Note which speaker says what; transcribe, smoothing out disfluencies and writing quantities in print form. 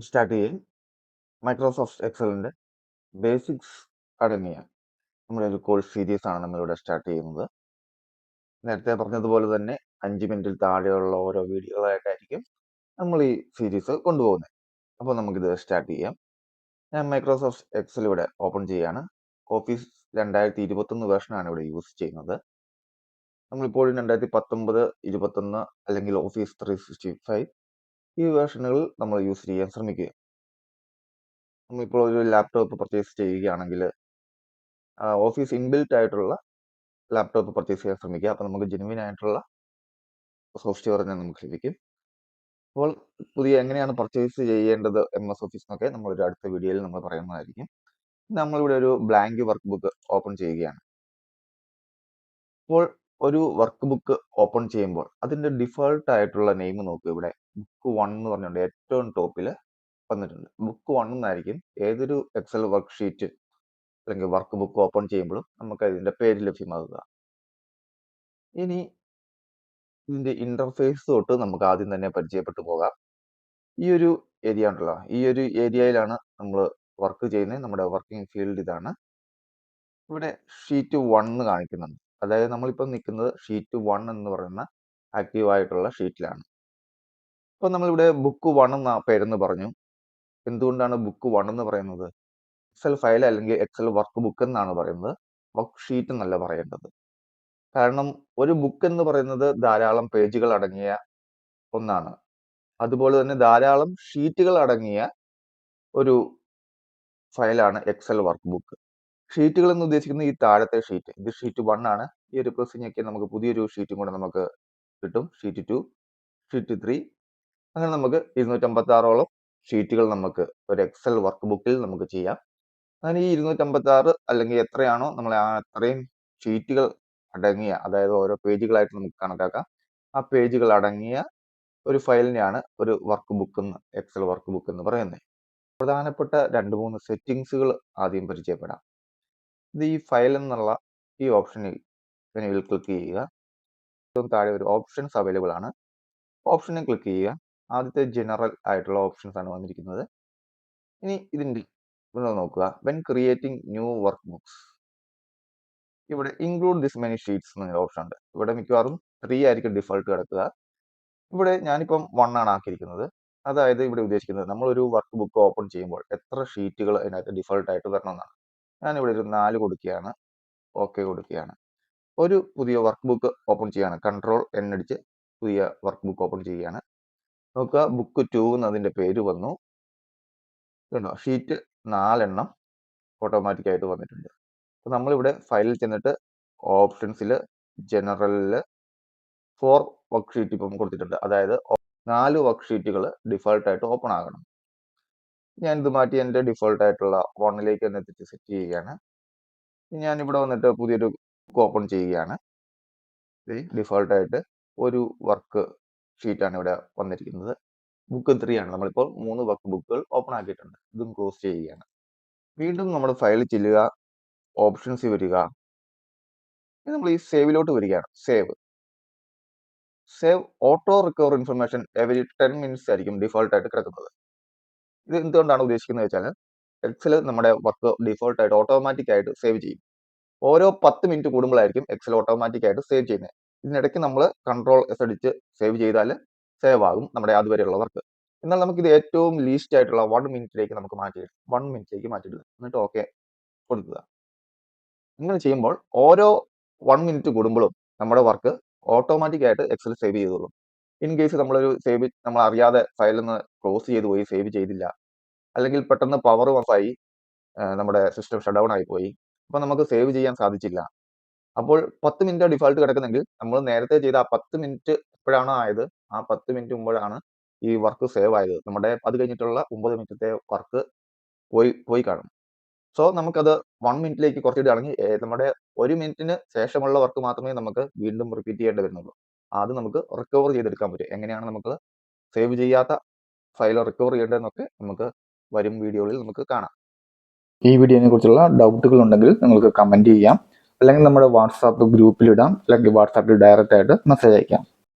Speaker 1: Start ചെയ്യും. Microsoft എക്സലിൻ്റെ basics അടങ്ങിയ നമ്മുടെ ഒരു കോഴ്സ് സീരീസാണ് നമ്മളിവിടെ സ്റ്റാർട്ട് ചെയ്യുന്നത്. നേരത്തെ പറഞ്ഞതുപോലെ തന്നെ 5 മിനിറ്റിൽ താഴെയുള്ള ഓരോ വീഡിയോകളായിട്ടായിരിക്കും നമ്മൾ ഈ സീരീസ് കൊണ്ടുപോകുന്നത്. അപ്പോൾ നമുക്കിത് സ്റ്റാർട്ട് ചെയ്യാം. ഞാൻ മൈക്രോസോഫ്റ്റ് എക്സൽ ഇവിടെ ഓപ്പൺ ചെയ്യാണ്. ഓഫീസ് 2021 വേർഷനാണ് ഇവിടെ യൂസ് ചെയ്യുന്നത്. നമ്മളിപ്പോഴും 2019, 21 അല്ലെങ്കിൽ ഓഫീസ് 365 ഈ വേർഷനുകൾ നമ്മൾ യൂസ് ചെയ്യാൻ ശ്രമിക്കുക. നമ്മളിപ്പോൾ ഒരു ലാപ്ടോപ്പ് പർച്ചേസ് ചെയ്യുകയാണെങ്കിൽ ഓഫീസ് ഇൻബിൽറ്റ് ആയിട്ടുള്ള ലാപ്ടോപ്പ് പർച്ചേസ് ചെയ്യാൻ ശ്രമിക്കുക. അപ്പോൾ നമുക്ക് ജെനുവിൻ ആയിട്ടുള്ള സോഫ്റ്റ്വെയർ തന്നെ നമുക്ക് ലഭിക്കും. അപ്പോൾ എങ്ങനെയാണ് പർച്ചേസ് ചെയ്യേണ്ടത് MS ഓഫീസ് എന്നൊക്കെ നമ്മളൊരു അടുത്ത വീഡിയോയിൽ നമ്മൾ പറയുന്നതായിരിക്കും. നമ്മളിവിടെ ഒരു ബ്ലാങ്ക് വർക്ക് ബുക്ക് ഓപ്പൺ ചെയ്യുകയാണ്. അപ്പോൾ ഒരു വർക്ക് ബുക്ക് ഓപ്പൺ ചെയ്യുമ്പോൾ അതിൻ്റെ ഡിഫോൾട്ട് ആയിട്ടുള്ള നെയിം നോക്കുക. ഇവിടെ ബുക്ക് 1 എന്ന് പറഞ്ഞുകൊണ്ട് ഏറ്റവും ടോപ്പിൽ വന്നിട്ടുണ്ട്. ബുക്ക് 1 എന്നായിരിക്കും ഏതൊരു എക്സൽ വർക്ക് ഷീറ്റ് അല്ലെങ്കിൽ വർക്ക് ബുക്ക് ഓപ്പൺ ചെയ്യുമ്പോഴും നമുക്ക് അതിൻ്റെ പേര് ലഭ്യമാകുക. ഇനി ഇതിൻ്റെ ഇന്റർഫേസ് തൊട്ട് നമുക്ക് ആദ്യം തന്നെ പരിചയപ്പെട്ടു പോകാം. ഈ ഒരു ഏരിയ ഉണ്ടല്ലോ, ഈ ഒരു ഏരിയയിലാണ് നമ്മൾ വർക്ക് ചെയ്യുന്നത്. നമ്മുടെ വർക്കിംഗ് ഫീൽഡ് ഇതാണ്. ഇവിടെ ഷീറ്റ് 1 കാണിക്കുന്നുണ്ട്. അതായത് നമ്മളിപ്പോൾ നിൽക്കുന്നത് ഷീറ്റ് 1 എന്ന് പറയുന്ന ആക്റ്റീവ് ആയിട്ടുള്ള ഷീറ്റിലാണ്. അപ്പോൾ നമ്മളിവിടെ ബുക്ക് 1 എന്ന പേരെന്ന് പറഞ്ഞു. എന്തുകൊണ്ടാണ് ബുക്ക് 1 എന്ന് പറയുന്നത്? എക്സൽ ഫയൽ അല്ലെങ്കിൽ എക്സൽ വർക്ക് ബുക്ക് എന്നാണ് പറയുന്നത്, വർക്ക് ഷീറ്റ് എന്നല്ല പറയേണ്ടത്. കാരണം ഒരു ബുക്ക് എന്ന് പറയുന്നത് ധാരാളം പേജുകൾ അടങ്ങിയ ഒന്നാണ്. അതുപോലെ തന്നെ ധാരാളം ഷീറ്റുകൾ അടങ്ങിയ ഒരു ഫയലാണ് എക്സൽ വർക്ക് ബുക്ക്. ഷീറ്റുകൾ എന്ന് ഉദ്ദേശിക്കുന്നത് ഈ താഴത്തെ ഷീറ്റ്. ഇത് ഷീറ്റ് 1 ആണ്. ഈ ഒരു പ്രസ് ഞെക്കിയാൽ നമുക്ക് പുതിയൊരു ഷീറ്റും കൂടെ നമുക്ക് കിട്ടും. ഷീറ്റ് 2, ഷീറ്റ് 3, അങ്ങനെ നമുക്ക് 256ഓളം ഷീറ്റുകൾ നമുക്ക് ഒരു എക്സൽ വർക്ക് ബുക്കിൽ നമുക്ക് ചെയ്യാം. അങ്ങനെ ഈ 256 അല്ലെങ്കിൽ എത്രയാണോ നമ്മൾ അത്രയും ഷീറ്റുകൾ അടങ്ങിയ, അതായത് ഓരോ പേജുകളായിട്ട് നമുക്ക് കണക്കാക്കാം, ആ പേജുകൾ അടങ്ങിയ ഒരു ഫയലിനെയാണ് ഒരു വർക്ക് ബുക്ക് എന്ന്, എക്സൽ വർക്ക് ബുക്ക് എന്ന് പറയുന്നത്. പ്രധാനപ്പെട്ട 2-3 സെറ്റിങ്സുകൾ ആദ്യം പരിചയപ്പെടാം. ഇത് ഈ ഫയൽ എന്നുള്ള ഈ ഓപ്ഷനിൽ ക്ലിക്ക് ചെയ്യുക. താഴെ ഒരു ഓപ്ഷൻസ് അവൈലബിൾ ആണ്. ഓപ്ഷനിൽ ക്ലിക്ക് ചെയ്യുക. ആദ്യത്തെ ജനറൽ ആയിട്ടുള്ള ഓപ്ഷൻസ് ആണ് വന്നിരിക്കുന്നത്. ഇനി ഇതിൻ്റെ നോക്കുക. When creating new work books, ഇവിടെ ഇൻക്ലൂഡ് ദിസ് മെനി ഷീറ്റ്സ് എന്നൊരു ഓപ്ഷൻ ഉണ്ട്. ഇവിടെ മിക്കവാറും 3 ആയിരിക്കും ഡിഫോൾട്ട് കിടക്കുക. ഇവിടെ ഞാനിപ്പം 1 ആണ് ആക്കിയിരിക്കുന്നത്. അതായത് ഇവിടെ ഉദ്ദേശിക്കുന്നത് നമ്മളൊരു വർക്ക് ബുക്ക് ഓപ്പൺ ചെയ്യുമ്പോൾ എത്ര ഷീറ്റുകൾ അതിനകത്ത് ഡിഫോൾട്ട് ആയിട്ട് വരണമെന്നാണ്. ഞാനിവിടെ ഒരു 4 കൊടുക്കുകയാണ്. ഓക്കെ കൊടുക്കുകയാണ്. ഒരു പുതിയ വർക്ക് ബുക്ക് ഓപ്പൺ ചെയ്യുകയാണ്. Ctrl+N അടിച്ച് പുതിയ വർക്ക് ബുക്ക് ഓപ്പൺ ചെയ്യുകയാണ്. നോക്കുക, ബുക്ക് 2 എന്നതിൻ്റെ പേര് വന്നു. കണ്ടോ, ഷീറ്റ് 4 എണ്ണം ഓട്ടോമാറ്റിക്കായിട്ട് വന്നിട്ടുണ്ട്. അപ്പോൾ നമ്മളിവിടെ ഫയലിൽ ചെന്നിട്ട് ഓപ്ഷൻസിൽ ജനറലിൽ 4 വർക്ക് ഷീറ്റ് ഇപ്പം കൊടുത്തിട്ടുണ്ട്. അതായത് 4 വർക്ക് ഷീറ്റുകൾ ഡിഫോൾട്ടായിട്ട് ഓപ്പൺ ആകണം. ഞാനിത് മാറ്റി എൻ്റെ ഡിഫോൾട്ട് ആയിട്ടുള്ള 1ലേക്ക് തന്നെ സെറ്റ് ചെയ്യുകയാണ്. ഞാനിവിടെ വന്നിട്ട് പുതിയൊരു ബുക്ക് ഓപ്പൺ ചെയ്യുകയാണ്. ഡിഫോൾട്ടായിട്ട് ഒരു വർക്ക് ഷീറ്റാണ് ഇവിടെ വന്നിരിക്കുന്നത്. ബുക്ക് 3 ആണ്. നമ്മളിപ്പോൾ 3 വർക്ക് ബുക്കുകൾ ഓപ്പൺ ആക്കിയിട്ടുണ്ട്. ഇതും ക്ലോസ് ചെയ്യുകയാണ്. വീണ്ടും നമ്മുടെ ഫയലിൽ ചെല്ലുക, ഓപ്ഷൻസിൽ വരിക. നമ്മൾ ഈ സേവിലോട്ട് വരികയാണ്. Save auto recover information every 10 minutes ആയിരിക്കും ഡിഫോൾട്ടായിട്ട് കിടക്കുന്നത്. ഇത് എന്തുകൊണ്ടാണ് ഉദ്ദേശിക്കുന്നത് വെച്ചാൽ എക്സൽ നമ്മുടെ വർക്ക് ഡിഫോൾട്ടായിട്ട് ഓട്ടോമാറ്റിക് ആയിട്ട് സേവ് ചെയ്യും. ഓരോ 10 മിനിറ്റ് കൂടുമ്പോഴായിരിക്കും എക്സൽ ഓട്ടോമാറ്റിക് ആയിട്ട് സേവ് ചെയ്യുന്നത്. ഇതിനിടയ്ക്ക് നമ്മൾ Ctrl+S അടിച്ച് സേവ് ചെയ്താൽ സേവ് ആകും നമ്മുടെ അതുവരെയുള്ള വർക്ക്. എന്നാൽ നമുക്കിത് ഏറ്റവും ലീസ്റ്റ് ആയിട്ടുള്ള 1 മിനിറ്റിലേക്ക് നമുക്ക് മാറ്റിയിടും. 1 മിനിറ്റിലേക്ക് മാറ്റിയിടുക, എന്നിട്ട് ഓക്കെ കൊടുക്കുക. ഇങ്ങനെ ചെയ്യുമ്പോൾ ഓരോ 1 മിനിറ്റ് കൂടുമ്പോഴും നമ്മുടെ വർക്ക് ഓട്ടോമാറ്റിക് ആയിട്ട് എക്സൽ സേവ് ചെയ്തോളും. ഇൻ കേസ് നമ്മളൊരു നമ്മൾ അറിയാതെ ഫയലിൽ നിന്ന് ക്ലോസ് ചെയ്ത് പോയി, സേവ് ചെയ്തില്ല, അല്ലെങ്കിൽ പെട്ടെന്ന് പവർ ഓഫ് ആയി നമ്മുടെ സിസ്റ്റം ഷട്ട് ഡൗൺ ആയിപ്പോയി, അപ്പോൾ നമുക്ക് സേവ് ചെയ്യാൻ സാധിച്ചില്ല. അപ്പോൾ 10 മിനിറ്റ് ഡിഫോൾട്ട് കിടക്കുന്നെങ്കിൽ നമ്മൾ നേരത്തെ ചെയ്ത ആ 10 മിനിറ്റ് എപ്പോഴാണോ ആയത്, ആ 10 മിനിറ്റ് മുമ്പാണ് ഈ വർക്ക് സേവ് ആയത്. നമ്മുടെ അത് കഴിഞ്ഞിട്ടുള്ള 9 മിനിറ്റത്തെ വർക്ക് പോയി കാണും. സോ നമുക്കത് 1 മിനിറ്റിലേക്ക് കുറച്ചിടുകയാണെങ്കിൽ നമ്മുടെ 1 മിനിറ്റിന് ശേഷമുള്ള വർക്ക് മാത്രമേ നമുക്ക് വീണ്ടും റിപ്പീറ്റ് ചെയ്യേണ്ടി വരുന്നുള്ളൂ. അത് നമുക്ക് റിക്കവർ ചെയ്തെടുക്കാൻ പറ്റും. എങ്ങനെയാണ് നമുക്ക് സേവ് ചെയ്യാത്ത ഫയൽ റിക്കവർ ചെയ്യേണ്ടതെന്നൊക്കെ നമുക്ക് വരും വീഡിയോകളിൽ നമുക്ക് കാണാം. ഈ വീഡിയോനെ കുറിച്ചുള്ള ഡൗട്ടുകൾ ഉണ്ടെങ്കിൽ നിങ്ങൾക്ക് കമൻറ്റ് ചെയ്യാം, അല്ലെങ്കിൽ നമ്മുടെ വാട്സാപ്പ് ഗ്രൂപ്പിലിടാം, അല്ലെങ്കിൽ വാട്സാപ്പിൽ ഡയറക്റ്റ് ആയിട്ട് മെസ്സേജ് അയക്കാം.